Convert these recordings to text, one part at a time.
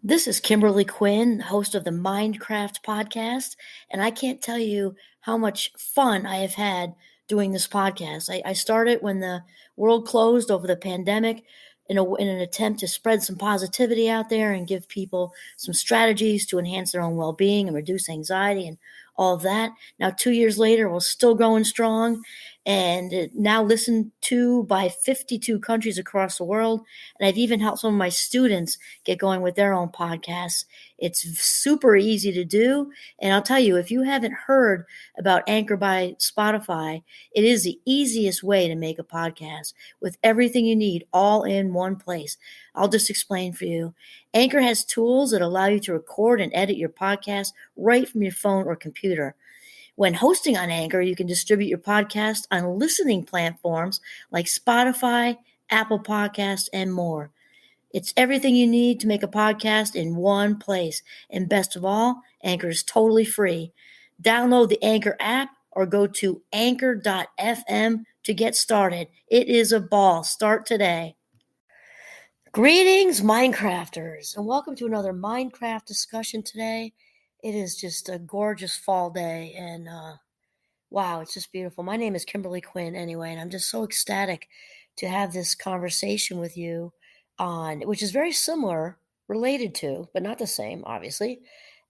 This is Kimberly Quinn, host of the Mindcraft podcast, and I can't tell you how much fun I have had doing this podcast. I started when the world closed over the pandemic in an attempt to spread some positivity out there and give people some strategies to enhance their own well-being and reduce anxiety and all of that. Now, 2 years later, we're still going strong and now listened to by 52 countries across the world. And I've even helped some of my students get going with their own podcasts. It's super easy to do. And I'll tell you, if you haven't heard about Anchor by Spotify, it is the easiest way to make a podcast with everything you need all in one place. I'll just explain for you. Anchor has tools that allow you to record and edit your podcast right from your phone or computer. When hosting on Anchor, you can distribute your podcast on listening platforms like Spotify, Apple Podcasts, and more. It's everything you need to make a podcast in one place. And best of all, Anchor is totally free. Download the Anchor app or go to anchor.fm to get started. It is a ball. Start today. Greetings, Minecrafters, and welcome to another Minecraft discussion today. It is just a gorgeous fall day, and wow, it's just beautiful. My name is Kimberly Quinn anyway, and I'm just so ecstatic to have this conversation with you which is very similar, related to, but not the same, obviously,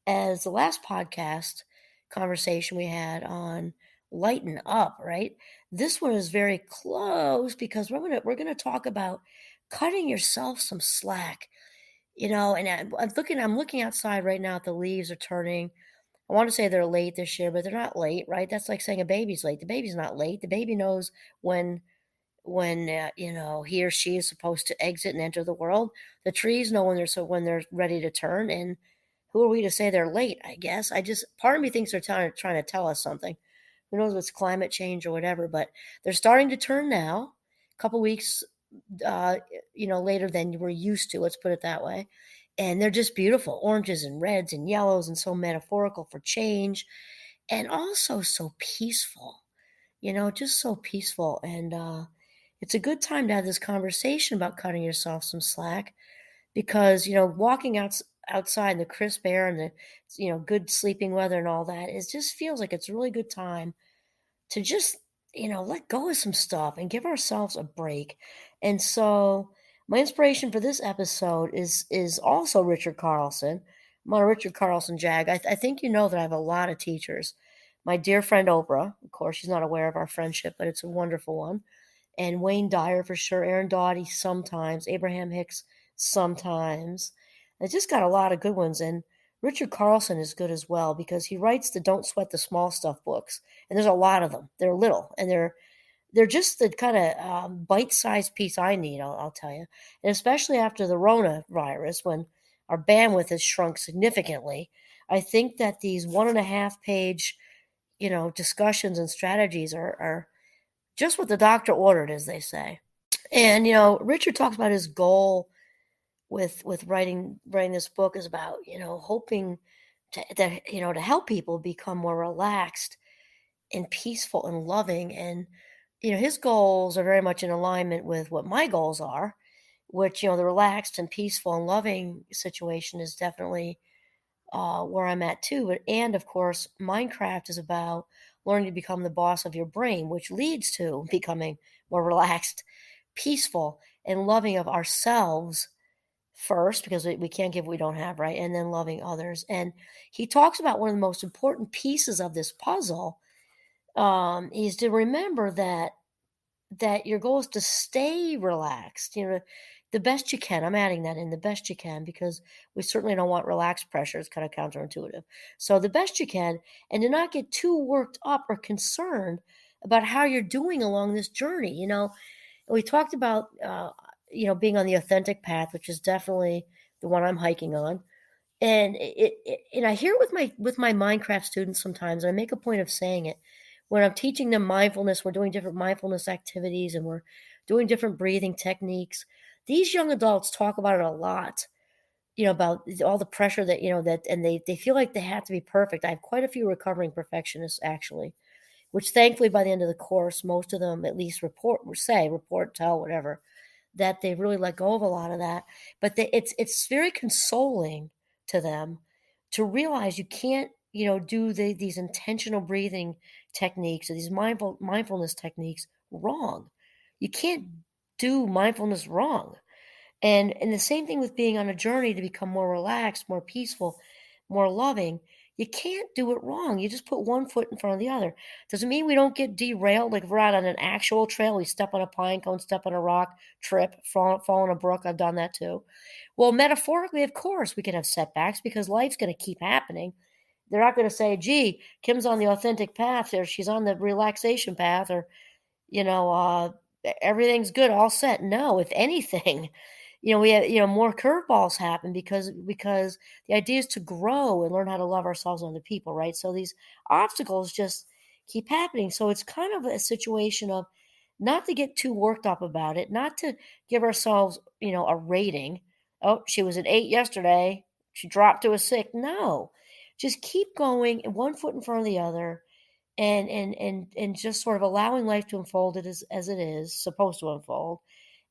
as the last podcast conversation we had on lighten up, right? This one is very close because we're gonna talk about cutting yourself some slack, and I'm looking outside right now at the leaves are turning. I want to say they're late this year, but they're not late, right? That's like saying a baby's late. The baby's not late. The baby knows when he or she is supposed to exit and enter the world. The trees know when they're ready to turn, and who are we to say they're late? I guess part of me thinks they're trying to tell us something. Who knows if it's climate change or whatever, but they're starting to turn now. A couple weeks, later than we're used to. Let's put it that way. And they're just beautiful, oranges and reds and yellows, and so metaphorical for change, and also so peaceful. Just so peaceful. And it's a good time to have this conversation about cutting yourself some slack because, walking outside in the crisp air and the, good sleeping weather and all that, it just feels like it's a really good time to just, let go of some stuff and give ourselves a break. And so my inspiration for this episode is also Richard Carlson. I'm on a Richard Carlson jag. I think you know that I have a lot of teachers. My dear friend Oprah, of course, she's not aware of our friendship, but it's a wonderful one. And Wayne Dyer for sure, Aaron Doughty sometimes, Abraham Hicks sometimes. I just got a lot of good ones. And Richard Carlson is good as well because he writes the Don't Sweat the Small Stuff books. And there's a lot of them. They're little and they're just the kind of bite-sized piece I need, I'll tell you. And especially after the Rona virus, when our bandwidth has shrunk significantly, I think that these 1.5 page, discussions and strategies are just what the doctor ordered, as they say. And, Richard talks about his goal with writing this book is about, hoping to help people become more relaxed and peaceful and loving. And, his goals are very much in alignment with what my goals are, which, the relaxed and peaceful and loving situation is definitely where I'm at too. And of course, Minecraft is about learning to become the boss of your brain, which leads to becoming more relaxed, peaceful, and loving of ourselves first, because we can't give what we don't have, right? And then loving others. And he talks about one of the most important pieces of this puzzle is to remember that your goal is to stay relaxed, the best you can. I'm adding that in, the best you can, because we certainly don't want relaxed pressure. It's kind of counterintuitive. So the best you can, and to not get too worked up or concerned about how you're doing along this journey. We talked about, being on the authentic path, which is definitely the one I'm hiking on. And and I hear it with my Minecraft students sometimes, and I make a point of saying it. When I'm teaching them mindfulness, we're doing different mindfulness activities and we're doing different breathing techniques. These young adults talk about it a lot, about all the pressure and they feel like they have to be perfect. I have quite a few recovering perfectionists, actually, which thankfully by the end of the course, most of them at least report, tell, whatever, that they really let go of a lot of that. But it's very consoling to them to realize you can't, do these intentional breathing techniques or these mindfulness techniques wrong. You can't do mindfulness wrong. And the same thing with being on a journey to become more relaxed, more peaceful, more loving. You can't do it wrong. You just put one foot in front of the other. Doesn't mean we don't get derailed. Like if we're out on an actual trail, we step on a pine cone, step on a rock, trip, fall in a brook. I've done that too. Well, metaphorically, of course, we can have setbacks because life's going to keep happening. They're not going to say, gee, Kim's on the authentic path or she's on the relaxation path or you know, uh, everything's good, all set. No, if anything, we have, more curveballs happen because the idea is to grow and learn how to love ourselves and other people, right? So these obstacles just keep happening. So it's kind of a situation of not to get too worked up about it, not to give ourselves, a rating. Oh, she was an 8 yesterday. She dropped to a 6. No. Just keep going, one foot in front of the other, and just sort of allowing life to unfold as it is supposed to unfold,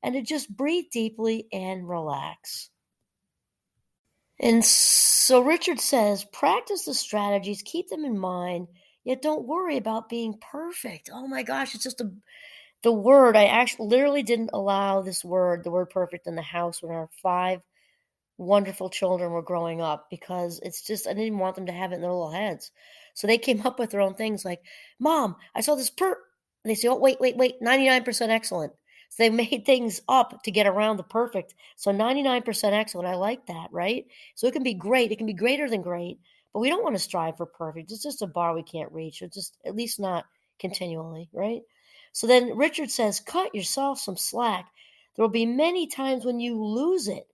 and to just breathe deeply and relax. And so Richard says, practice the strategies, keep them in mind, yet don't worry about being perfect. Oh my gosh, it's just the word. I actually literally didn't allow the word perfect in the house when our 5 wonderful children were growing up because it's just I didn't want them to have it in their little heads. So they came up with their own things like, "Mom, I saw this and they say, "Oh, wait, 99% excellent." So they made things up to get around the perfect. So 99% excellent, I like that, right? So it can be great. It can be greater than great, but we don't want to strive for perfect. It's just a bar we can't reach, or just at least not continually, right? So then Richard says, "Cut yourself some slack. There will be many times when you lose it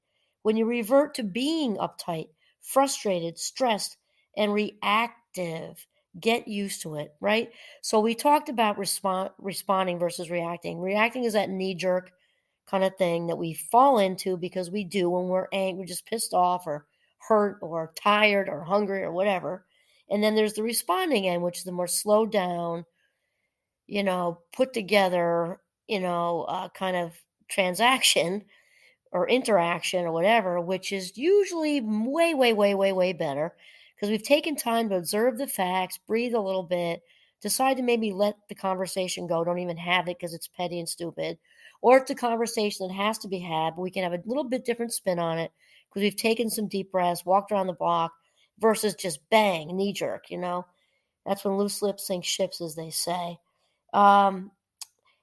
when you revert to being uptight, frustrated, stressed, and reactive. Get used to it, right? So we talked about responding versus reacting. Reacting is that knee jerk kind of thing that we fall into because we do when we're angry, just pissed off or hurt or tired or hungry or whatever. And then there's the responding end, which is the more slowed down, put together, kind of transaction or interaction or whatever, which is usually way, way, way, way, way better because we've taken time to observe the facts, breathe a little bit, decide to maybe let the conversation go, don't even have it because it's petty and stupid, or it's a conversation that has to be had, but we can have a little bit different spin on it because we've taken some deep breaths, walked around the block versus just bang, knee jerk. That's when loose lips sink ships, as they say. Um,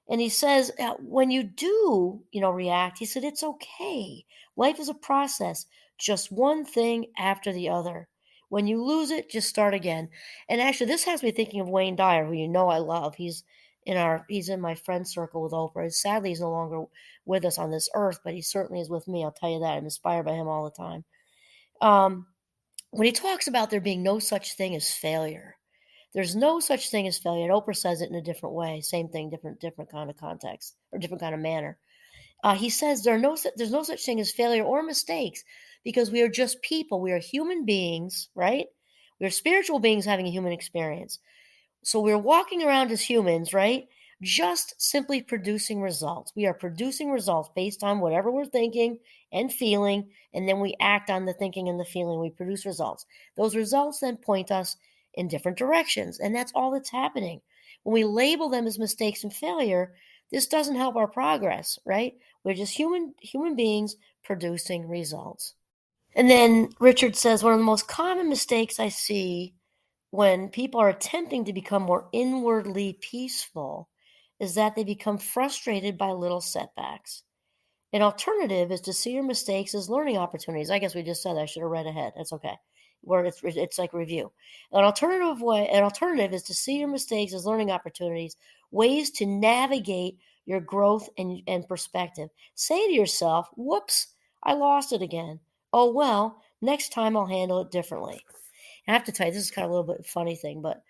and he says, when you do, react, he said, it's okay. Life is a process, just one thing after the other. When you lose it, just start again. And actually, this has me thinking of Wayne Dyer, who I love. He's in my friend circle with Oprah. Sadly, he's no longer with us on this earth, but he certainly is with me. I'll tell you that. I'm inspired by him all the time. Um, when he talks about there being no such thing as failure, there's no such thing as failure. And Oprah says it in a different way. Same thing, different kind of context or different kind of manner. He says there's no such thing as failure or mistakes because we are just people. We are human beings, right? We are spiritual beings having a human experience. So we're walking around as humans, right? Just simply producing results. We are producing results based on whatever we're thinking and feeling, and then we act on the thinking and the feeling. We produce results. Those results then point us in different directions, and that's all that's happening. When we label them as mistakes and failure, this doesn't help our progress, right? We're just human beings producing results. And then Richard says one of the most common mistakes I see when people are attempting to become more inwardly peaceful is that they become frustrated by little setbacks. An alternative is to see your mistakes as learning opportunities. I guess we just said that. I should have read ahead. That's okay. Where it's like review. An alternative is to see your mistakes as learning opportunities, ways to navigate your growth and perspective. Say to yourself, whoops, I lost it again. Oh well, next time I'll handle it differently. I have to tell you, this is kind of a little bit funny thing, but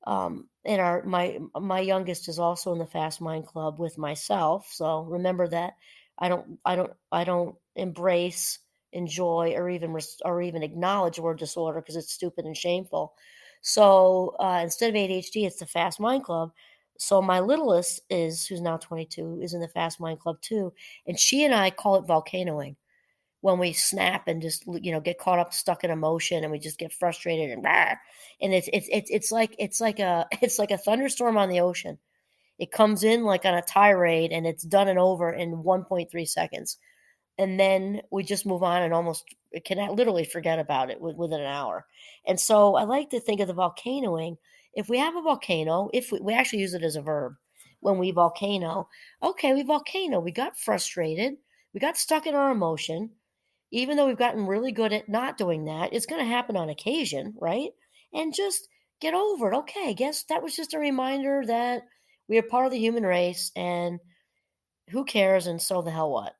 and my youngest is also in the Fast Mind Club with myself. So remember that I don't embrace, enjoy, or even acknowledge word disorder because it's stupid and shameful. So instead of ADHD, it's the Fast Mind Club. So my littlest is, who's now 22, is in the Fast Mind Club too, and she and I call it volcanoing when we snap and just get caught up, stuck in emotion, and we just get frustrated and "Rah," and it's like a it's like a thunderstorm on the ocean. It comes in like on a tirade, and it's done and over in 1.3 seconds, and then we just move on and almost can literally forget about it within an hour. And so I like to think of the volcanoing. If we have a volcano, if we actually use it as a verb, when we volcano, okay, we volcano, we got frustrated, we got stuck in our emotion. Even though we've gotten really good at not doing that, it's going to happen on occasion, right? And just get over it. Okay, I guess that was just a reminder that we are part of the human race, and who cares, and so the hell what.